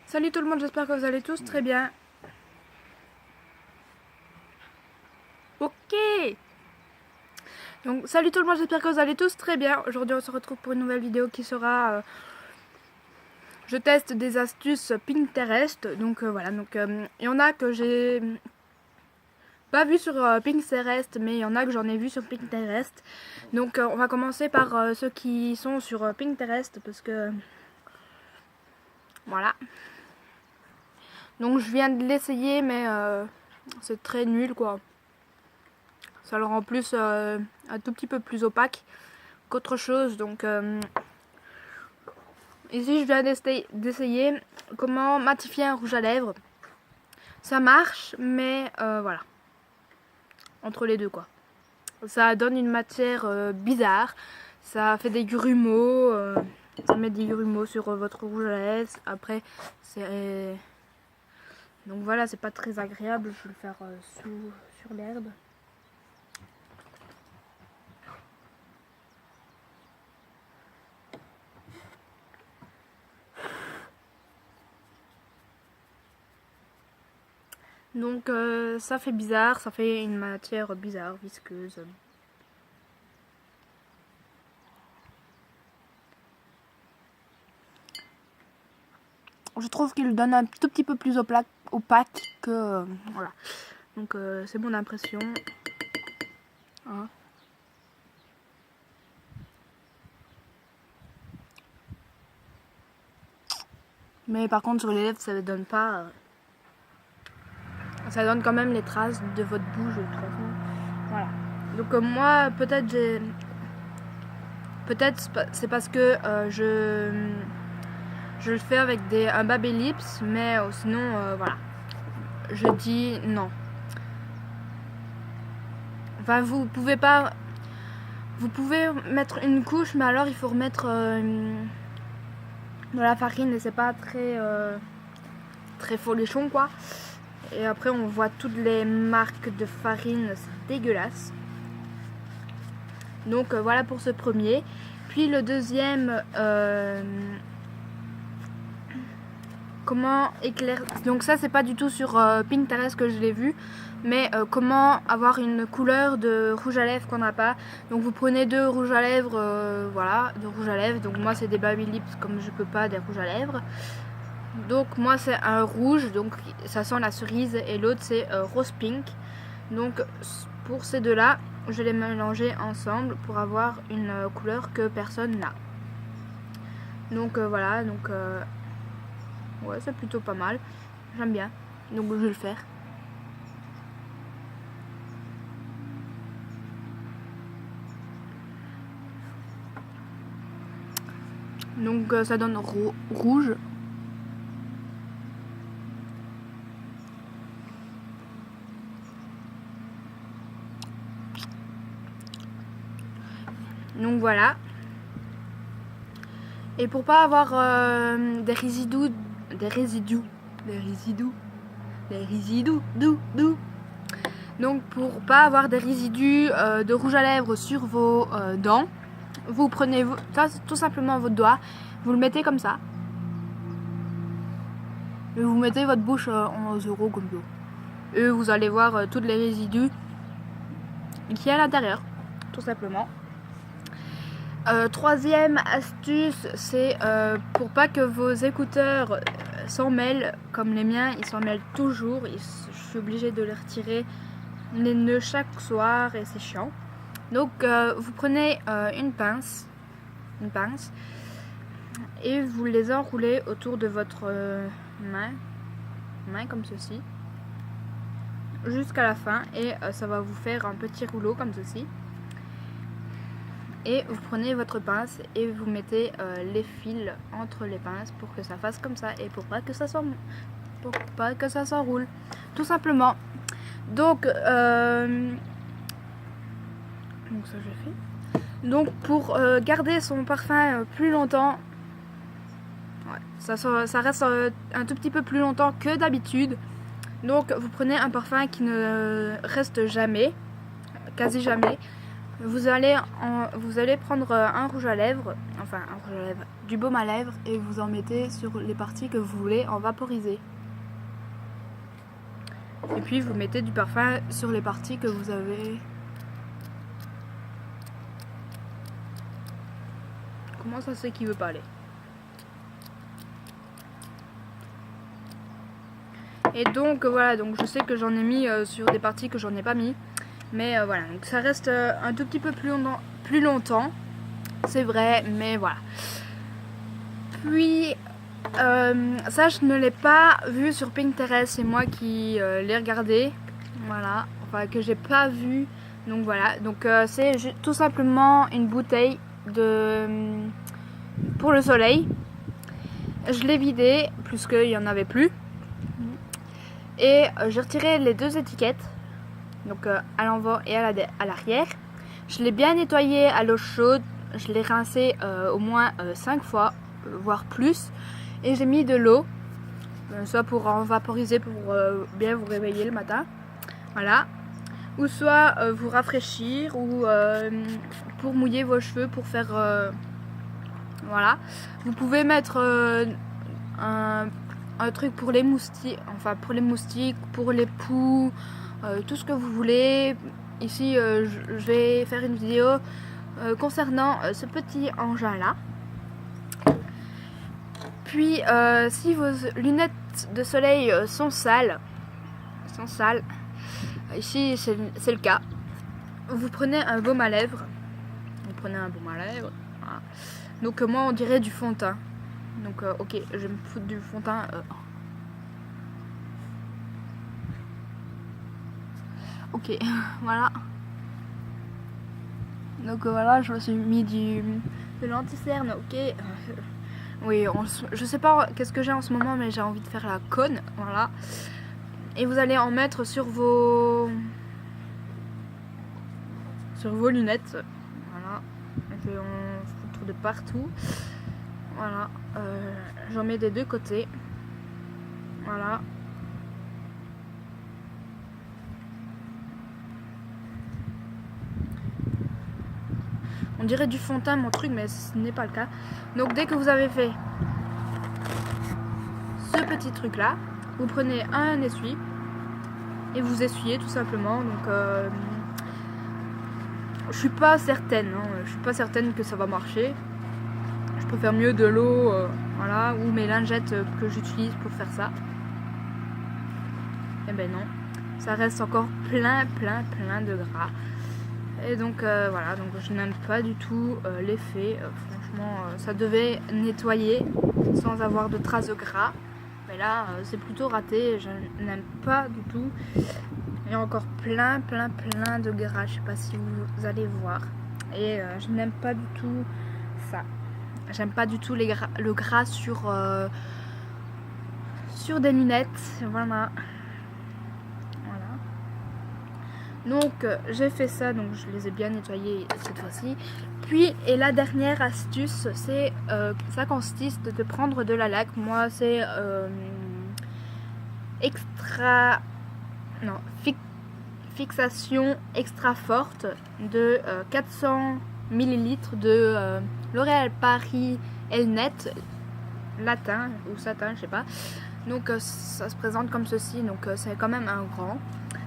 Salut tout le monde, j'espère que vous allez tous très bien. Ok. Donc salut tout le monde, j'espère que vous allez tous très bien. Aujourd'hui on se retrouve pour une nouvelle vidéo qui sera... je teste des astuces Pinterest. Donc voilà, donc il y en a que j'ai pas vu sur Pinterest, mais il y en a que j'en ai vu sur Pinterest. Donc on va commencer par ceux qui sont sur Pinterest parce que... voilà. Donc je viens de l'essayer mais c'est très nul quoi. Ça le rend plus un tout petit peu plus opaque qu'autre chose. Donc ici je viens d'essayer comment matifier un rouge à lèvres. Ça marche, mais voilà, entre les deux quoi. Ça donne une matière bizarre. Ça fait des grumeaux. Ça met des grumeaux sur votre rouge à lèvres. Après, c'est... donc voilà, c'est pas très agréable. Je vais le faire sur l'herbe. Donc ça fait bizarre, ça fait une matière bizarre, visqueuse. Je trouve qu'il donne un tout petit peu plus opaque que... voilà. Donc c'est mon impression. Hein. Mais par contre sur les lèvres ça ne donne pas... ça donne quand même les traces de votre bouche de toute façon. Voilà. Donc moi peut-être j'ai... peut-être c'est parce que je le fais avec un Baby Lips, mais sinon voilà. Je dis non. Enfin vous pouvez pas... vous pouvez mettre une couche, mais alors il faut remettre de la farine et c'est pas très folichon quoi. Et après on voit toutes les marques de farine, c'est dégueulasse. Donc voilà pour ce premier. Puis le deuxième, comment éclairer... donc ça c'est pas du tout sur Pinterest que je l'ai vu, mais comment avoir une couleur de rouge à lèvres qu'on n'a pas. Donc vous prenez deux rouges à lèvres, voilà, deux rouges à lèvres. Donc moi c'est des Baby Lips, comme je peux pas des rouges à lèvres. Donc moi c'est un rouge, donc ça sent la cerise, et l'autre c'est rose pink. Donc pour ces deux là, je les mélanger ensemble pour avoir une couleur que personne n'a. Donc voilà, donc ouais, c'est plutôt pas mal, j'aime bien, donc je vais le faire. Donc ça donne rouge. Donc voilà. Et pour pas avoir des résidus, donc pour pas avoir des résidus de rouge à lèvres sur vos dents, vous prenez tout simplement votre doigt, vous le mettez comme ça, et vous mettez votre bouche en 0 comme ça. Et vous allez voir tous les résidus qui est à l'intérieur, tout simplement. Troisième astuce, c'est pour pas que vos écouteurs s'en mêlent, comme les miens, ils s'en mêlent toujours. Je suis obligée de les retirer les nœuds chaque soir et c'est chiant. Donc vous prenez une pince et vous les enroulez autour de votre main comme ceci, jusqu'à la fin, et ça va vous faire un petit rouleau comme ceci. Et vous prenez votre pince et vous mettez les fils entre les pinces pour que ça fasse comme ça et pour pas que ça s'enroule, tout simplement. Donc ça j'ai fait. Donc pour garder son parfum plus longtemps, ouais, ça reste un tout petit peu plus longtemps que d'habitude. Donc vous prenez un parfum qui ne reste jamais, quasi jamais. vous allez prendre un rouge à lèvres, enfin un rouge à lèvres, du baume à lèvres et vous en mettez sur les parties que vous voulez en vaporiser. Et puis vous mettez du parfum sur les parties que vous avez. Comment ça c'est qu'il veut pas aller? Et donc voilà, donc je sais que j'en ai mis sur des parties que j'en ai pas mis. Mais voilà, donc ça reste un tout petit peu plus longtemps. C'est vrai, mais voilà. Puis ça je ne l'ai pas vu sur Pinterest, c'est moi qui l'ai regardé. Voilà, enfin que j'ai pas vu. Donc voilà, donc c'est tout simplement une bouteille pour le soleil. Je l'ai vidée, plus qu'il n'y en avait plus. Et j'ai retiré les deux étiquettes, donc à l'envers et à l'arrière. Je l'ai bien nettoyé à l'eau chaude, je l'ai rincé au moins 5 fois, voire plus. Et j'ai mis de l'eau, soit pour en vaporiser, pour bien vous réveiller le matin. Voilà. Ou soit vous rafraîchir, ou pour mouiller vos cheveux, pour faire... voilà. Vous pouvez mettre un truc pour les moustiques, pour les poux, tout ce que vous voulez. Ici je vais faire une vidéo concernant ce petit engin là. Puis si vos lunettes de soleil sont sales, ici c'est le cas, vous prenez un baume à lèvres. Voilà. Donc moi on dirait du fond de teint. Donc ok, je vais me foutre du fond de teint. Ok, voilà. Donc voilà, je me suis mis de l'anti-cerne, ok. Oui, je sais pas qu'est-ce que j'ai en ce moment, mais j'ai envie de faire la conne, voilà. Et vous allez en mettre sur vos lunettes, voilà. Je vais en foutre de partout. Voilà, j'en mets des deux côtés. Voilà. On dirait du fond de teint mon truc, mais ce n'est pas le cas. Donc dès que vous avez fait ce petit truc là, vous prenez un essuie et vous essuyez tout simplement. Donc je suis pas certaine, je suis pas certaine que ça va marcher. Je préfère mieux de l'eau, voilà, ou mes lingettes que j'utilise pour faire ça. Et ben non, ça reste encore plein de gras. Et donc voilà, donc je n'aime pas du tout l'effet. Franchement, ça devait nettoyer sans avoir de traces de gras. Mais là, c'est plutôt raté. Je n'aime pas du tout. Il y a encore plein de gras. Je sais pas si vous allez voir. Et je n'aime pas du tout ça. J'aime pas du tout le gras sur des lunettes. Voilà. Donc j'ai fait ça, donc je les ai bien nettoyés cette fois-ci. Puis, et la dernière astuce, c'est ça consiste de prendre de la laque. Moi c'est fixation extra forte de 400 ml de L'Oréal Paris Elnet latin ou satin, je sais pas. Donc ça se présente comme ceci, donc c'est quand même un grand.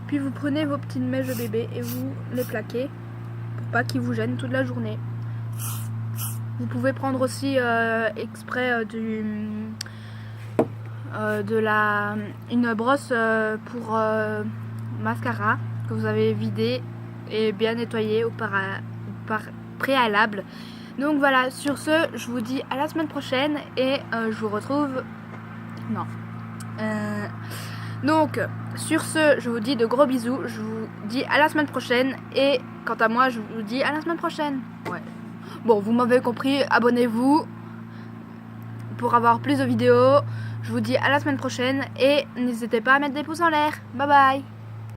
Puis vous prenez vos petites mèches de bébé et vous les plaquez pour pas qu'ils vous gênent toute la journée. Vous pouvez prendre aussi exprès une brosse pour mascara que vous avez vidé et bien nettoyé au préalable. Donc voilà, sur ce, je vous dis à la semaine prochaine et je vous retrouve... Non. Donc, sur ce, je vous dis de gros bisous. Je vous dis à la semaine prochaine. Et quant à moi, je vous dis à la semaine prochaine. Ouais. Bon, vous m'avez compris. Abonnez-vous pour avoir plus de vidéos. Je vous dis à la semaine prochaine. Et n'hésitez pas à mettre des pouces en l'air. Bye bye.